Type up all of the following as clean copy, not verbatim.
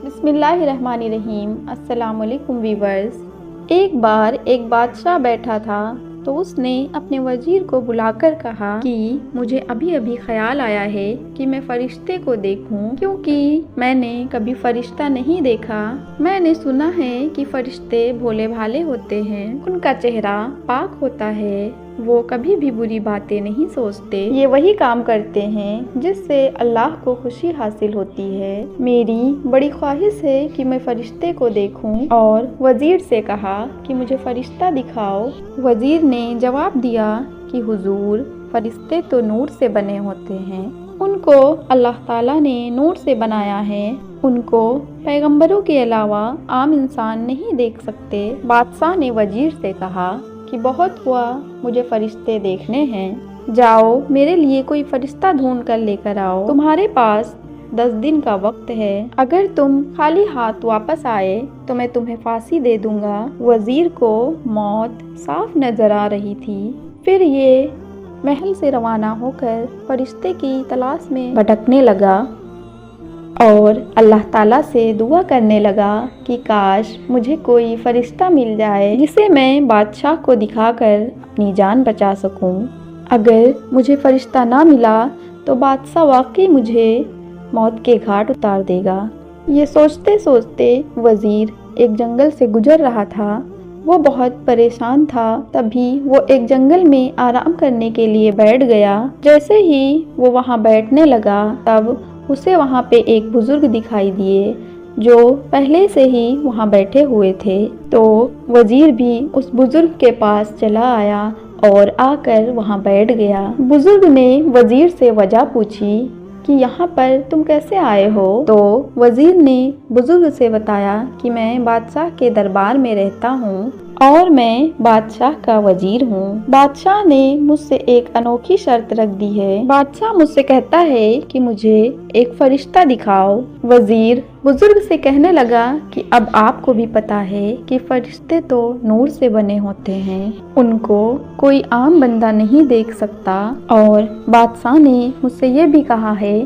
बिस्मिल्लाहिर्रहमानिर्रहीम। अस्सलाम वालेकुम वीवर्स। एक बार एक बादशाह बैठा था तो उसने अपने वजीर को बुलाकर कहा कि मुझे अभी अभी ख्याल आया है कि मैं फरिश्ते को देखूं, क्योंकि मैंने कभी फरिश्ता नहीं देखा। मैंने सुना है कि फरिश्ते भोले भाले होते हैं, उनका चेहरा पाक होता है, वो कभी भी बुरी बातें नहीं सोचते, ये वही काम करते हैं जिससे अल्लाह को खुशी हासिल होती है। मेरी बड़ी ख्वाहिश है कि मैं फरिश्ते को देखूं और वजीर से कहा कि मुझे फरिश्ता दिखाओ। वजीर ने जवाब दिया कि हुजूर, फरिश्ते तो नूर से बने होते हैं, उनको अल्लाह ताला ने नूर से बनाया है, उनको पैगंबरों के अलावा आम इंसान नहीं देख सकते। बादशाह ने वजीर से कहा कि बहुत हुआ, मुझे फरिश्ते देखने हैं, जाओ मेरे लिए कोई फरिश्ता ढूंढ कर लेकर आओ। तुम्हारे पास 10 दिन का वक्त है, अगर तुम खाली हाथ वापस आए तो मैं तुम्हें फांसी दे दूंगा। वजीर को मौत साफ नजर आ रही थी। फिर ये महल से रवाना होकर फरिश्ते की तलाश में भटकने लगा और अल्लाह ताला से दुआ करने लगा कि काश मुझे कोई फरिश्ता मिल जाए जिसे मैं बादशाह को दिखाकर अपनी जान बचा सकूं। अगर मुझे फरिश्ता ना मिला तो बादशाह वाकई मुझे मौत के घाट उतार देगा। ये सोचते सोचते वजीर एक जंगल से गुजर रहा था। वो बहुत परेशान था। तभी वो एक जंगल में आराम करने के लिए बैठ गया। जैसे ही वो वहाँ बैठने लगा तब उसे वहाँ पे एक बुजुर्ग दिखाई दिए जो पहले से ही वहाँ बैठे हुए थे। तो वजीर भी उस बुजुर्ग के पास चला आया और आकर वहाँ बैठ गया। बुजुर्ग ने वजीर से वजह पूछी कि यहाँ पर तुम कैसे आए हो? तो वजीर ने बुजुर्ग से बताया कि मैं बादशाह के दरबार में रहता हूँ और मैं बादशाह का वजीर हूँ। बादशाह ने मुझसे एक अनोखी शर्त रख दी है। बादशाह मुझसे कहता है कि मुझे एक फरिश्ता दिखाओ। वजीर बुजुर्ग से कहने लगा कि अब आपको भी पता है कि फरिश्ते तो नूर से बने होते हैं, उनको कोई आम बंदा नहीं देख सकता। और बादशाह ने मुझसे ये भी कहा है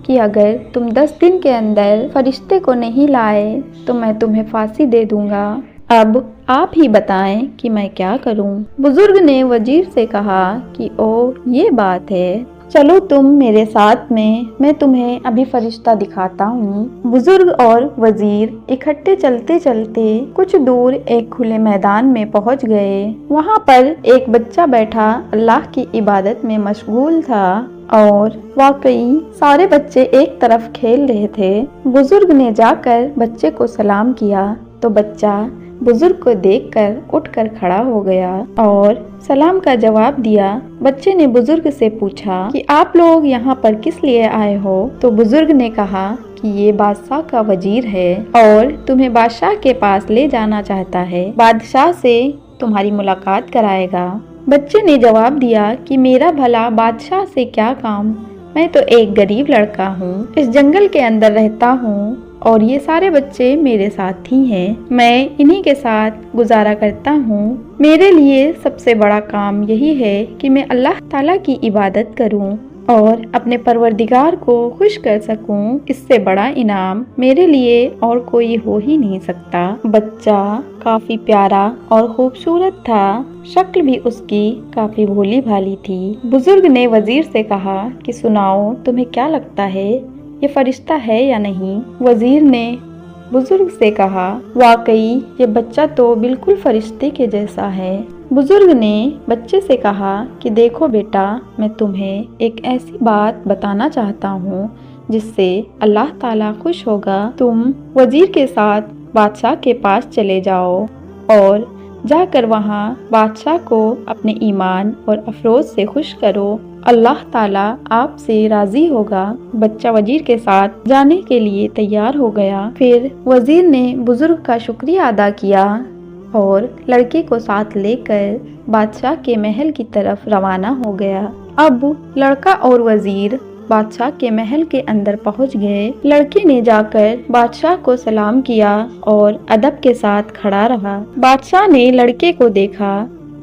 कि अगर तुम 10 दिन के अंदर फरिश्ते को नहीं लाए तो मैं तुम्हें फांसी दे दूंगा। अब आप ही बताएं कि मैं क्या करूं? बुजुर्ग ने वजीर से कहा कि ओ ये बात है, चलो तुम मेरे साथ में, मैं तुम्हें अभी फरिश्ता दिखाता हूँ। बुजुर्ग और वजीर इकट्ठे चलते चलते कुछ दूर एक खुले मैदान में पहुँच गए। वहाँ पर एक बच्चा बैठा अल्लाह की इबादत में मशगूल था और वाकई सारे बच्चे एक तरफ खेल रहे थे। बुजुर्ग ने जाकर बच्चे को सलाम किया तो बच्चा बुजुर्ग को देखकर उठकर खड़ा हो गया और सलाम का जवाब दिया। बच्चे ने बुजुर्ग से पूछा कि आप लोग यहाँ पर किस लिए आए हो? तो बुजुर्ग ने कहा कि ये बादशाह का वजीर है और तुम्हें बादशाह के पास ले जाना चाहता है, बादशाह से तुम्हारी मुलाकात कराएगा। बच्चे ने जवाब दिया कि मेरा भला बादशाह से क्या काम, मैं तो एक गरीब लड़का हूँ, इस जंगल के अंदर रहता हूँ और ये सारे बच्चे मेरे साथी हैं, मैं इन्हीं के साथ गुजारा करता हूँ। मेरे लिए सबसे बड़ा काम यही है कि मैं अल्लाह ताला की इबादत करूँ और अपने परवरदिगार को खुश कर सकूं। इससे बड़ा इनाम मेरे लिए और कोई हो ही नहीं सकता। बच्चा काफी प्यारा और खूबसूरत था, शक्ल भी उसकी काफी भोली भाली थी। बुजुर्ग ने वजीर से कहा कि सुनाओ, तुम्हें क्या लगता है ये फरिश्ता है या नहीं? वजीर ने बुजुर्ग से कहा, वाकई ये बच्चा तो बिल्कुल फरिश्ते के जैसा है। बुजुर्ग ने बच्चे से कहा कि देखो बेटा, मैं तुम्हें एक ऐसी बात बताना चाहता हूँ जिससे अल्लाह ताला खुश होगा। तुम वजीर के साथ बादशाह के पास चले जाओ और जाकर वहाँ बादशाह को अपने ईमान और अफरोज से खुश करो, अल्लाह ताला आपसे राजी होगा। बच्चा वजीर के साथ जाने के लिए तैयार हो गया। फिर वजीर ने बुजुर्ग का शुक्रिया अदा किया और लड़के को साथ लेकर बादशाह के महल की तरफ रवाना हो गया। अब लड़का और वजीर बादशाह के महल के अंदर पहुंच गए। लड़के ने जाकर बादशाह को सलाम किया और अदब के साथ खड़ा रहा। बादशाह ने लड़के को देखा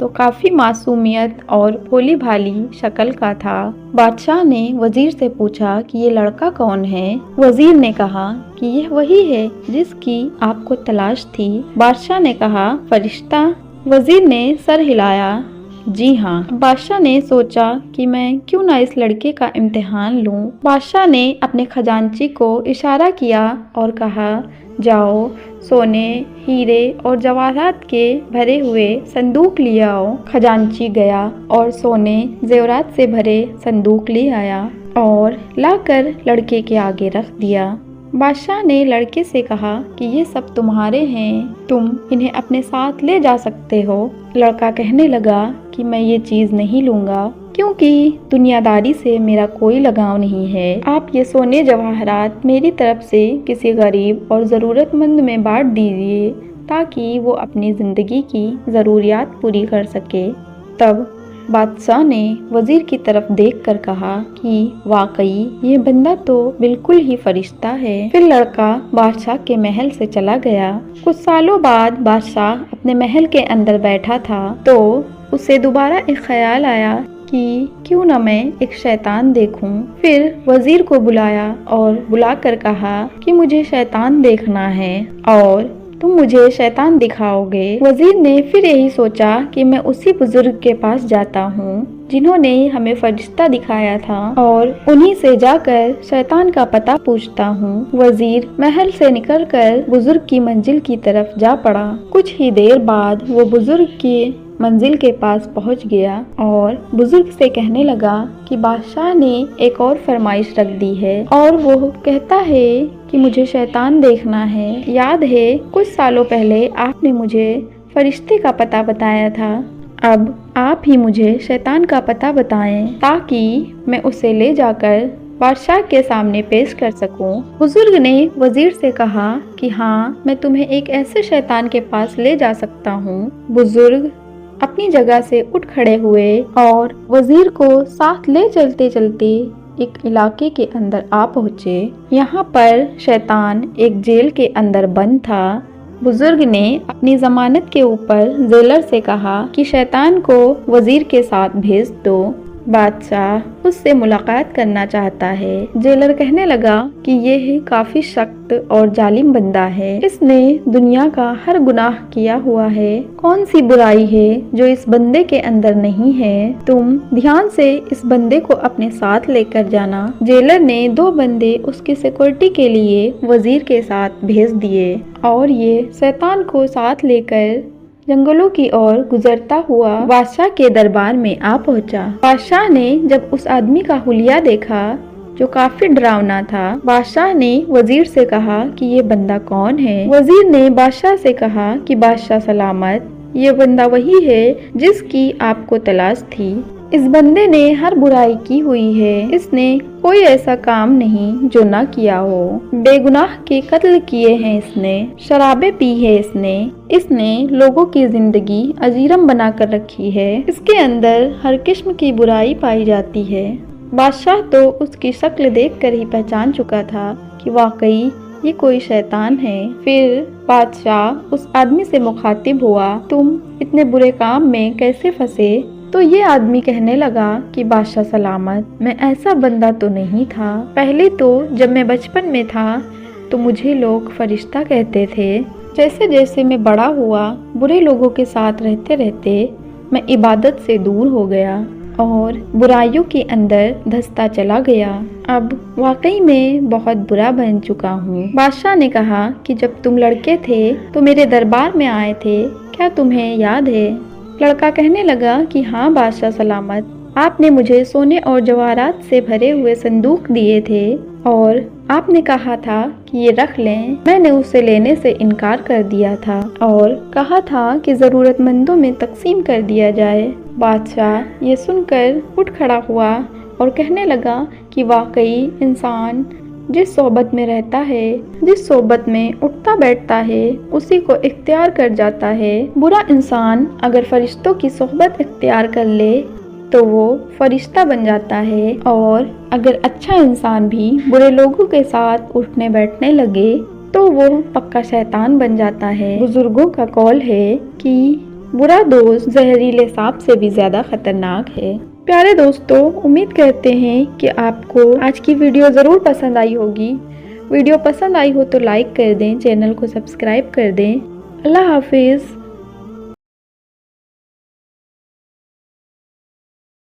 तो काफी मासूमियत और भोली भाली शक्ल का था। बादशाह ने वजीर से पूछा कि ये लड़का कौन है। वजीर ने कहा कि यह वही है जिसकी आपको तलाश थी। बादशाह ने कहा, फरिश्ता? वजीर ने सर हिलाया, जी हाँ। बादशाह ने सोचा कि मैं क्यों ना इस लड़के का इम्तिहान लूं। बादशाह ने अपने खजांची को इशारा किया और कहा, जाओ सोने, हीरे और जवाहरात के भरे हुए संदूक ले आओ। खजांची गया और सोने जेवरात से भरे संदूक ले आया और लाकर लड़के के आगे रख दिया। बादशाह ने लड़के से कहा कि ये सब तुम्हारे हैं, तुम इन्हें अपने साथ ले जा सकते हो। लड़का कहने लगा कि मैं ये चीज़ नहीं लूँगा क्योंकि दुनियादारी से मेरा कोई लगाव नहीं है। आप ये सोने जवाहरात मेरी तरफ से किसी गरीब और ज़रूरतमंद में बांट दीजिए ताकि वो अपनी ज़िंदगी की ज़रूरियात पूरी कर सके। तब बादशाह ने वजीर की तरफ देखकर कहा कि वाकई ये बंदा तो बिल्कुल ही फरिश्ता है। फिर लड़का बादशाह के महल से चला गया। कुछ सालों बाद बादशाह अपने महल के अंदर बैठा था तो उसे दोबारा एक ख्याल आया कि क्यों न मैं एक शैतान देखूं। फिर वजीर को बुलाया और बुलाकर कहा कि मुझे शैतान देखना है और तुम मुझे शैतान दिखाओगे। वजीर ने फिर यही सोचा कि मैं उसी बुजुर्ग के पास जाता हूँ जिन्होंने हमें फरिश्ता दिखाया था और उन्हीं से जाकर शैतान का पता पूछता हूँ। वजीर महल से निकलकर बुजुर्ग की मंजिल की तरफ जा पड़ा। कुछ ही देर बाद वो बुजुर्ग की मंजिल के पास पहुंच गया और बुजुर्ग से कहने लगा कि बादशाह ने एक और फरमाइश रख दी है और वो कहता है कि मुझे शैतान देखना है। याद है कुछ सालों पहले आपने मुझे फरिश्ते का पता बताया था, अब आप ही मुझे शैतान का पता बताएं ताकि मैं उसे ले जाकर बादशाह के सामने पेश कर सकूं। बुजुर्ग ने वजीर से कहा कि हाँ, मैं तुम्हें एक ऐसे शैतान के पास ले जा सकता हूँ। बुजुर्ग अपनी जगह से उठ खड़े हुए और वजीर को साथ ले चलते चलते एक इलाके के अंदर आ पहुँचे। यहाँ पर शैतान एक जेल के अंदर बंद था। बुजुर्ग ने अपनी जमानत के ऊपर जेलर से कहा कि शैतान को वजीर के साथ भेज दो, बादशाह उससे मुलाकात करना चाहता है। जेलर कहने लगा कि यह काफी सख्त और जालिम बंदा है, इसने दुनिया का हर गुनाह किया हुआ है। कौन सी बुराई है जो इस बंदे के अंदर नहीं है? तुम ध्यान से इस बंदे को अपने साथ लेकर जाना। जेलर ने 2 बंदे उसकी सिक्योरिटी के लिए वजीर के साथ भेज दिए और ये शैतान को साथ लेकर जंगलों की ओर गुजरता हुआ बादशाह के दरबार में आ पहुंचा। बादशाह ने जब उस आदमी का हुलिया देखा जो काफी डरावना था, बादशाह ने वजीर से कहा कि ये बंदा कौन है। वजीर ने बादशाह से कहा कि बादशाह सलामत, ये बंदा वही है जिसकी आपको तलाश थी। इस बंदे ने हर बुराई की हुई है, इसने कोई ऐसा काम नहीं जो ना किया हो। बेगुनाह के कत्ल किए हैं इसने, शराबें पी है इसने लोगों की जिंदगी अजीरम बना कर रखी है। इसके अंदर हर किस्म की बुराई पाई जाती है। बादशाह तो उसकी शक्ल देखकर ही पहचान चुका था कि वाकई ये कोई शैतान है। फिर बादशाह उस आदमी से मुखातिब हुआ, तुम इतने बुरे काम में कैसे फंसे? तो ये आदमी कहने लगा कि बादशाह सलामत, मैं ऐसा बंदा तो नहीं था। पहले तो जब मैं बचपन में था तो मुझे लोग फरिश्ता कहते थे। जैसे जैसे मैं बड़ा हुआ, बुरे लोगों के साथ रहते रहते मैं इबादत से दूर हो गया और बुराइयों के अंदर धंसता चला गया। अब वाकई में बहुत बुरा बन चुका हूँ। बादशाह ने कहा कि जब तुम लड़के थे तो मेरे दरबार में आए थे, क्या तुम्हें याद है? लड़का कहने लगा कि हाँ बादशाह सलामत, आपने मुझे सोने और जवाहरात से भरे हुए संदूक दिए थे और आपने कहा था कि ये रख लें। मैंने उसे लेने से इनकार कर दिया था और कहा था कि ज़रूरतमंदों में तकसीम कर दिया जाए। बादशाह ये सुनकर उठ खड़ा हुआ और कहने लगा कि वाकई इंसान जिस सोबत में रहता है, जिस सोबत में उठता बैठता है, उसी को इख्तियार कर जाता है। बुरा इंसान अगर फरिश्तों की सोहबत इख्तियार कर ले तो वो फरिश्ता बन जाता है और अगर अच्छा इंसान भी बुरे लोगों के साथ उठने बैठने लगे तो वो पक्का शैतान बन जाता है। बुजुर्गों का कौल है कि बुरा दोस्त जहरीले सांप से भी ज्यादा खतरनाक है। प्यारे दोस्तों, उम्मीद करते हैं कि आपको आज की वीडियो ज़रूर पसंद आई होगी। वीडियो पसंद आई हो तो लाइक कर दें, चैनल को सब्सक्राइब कर दें। अल्लाह हाफिज़।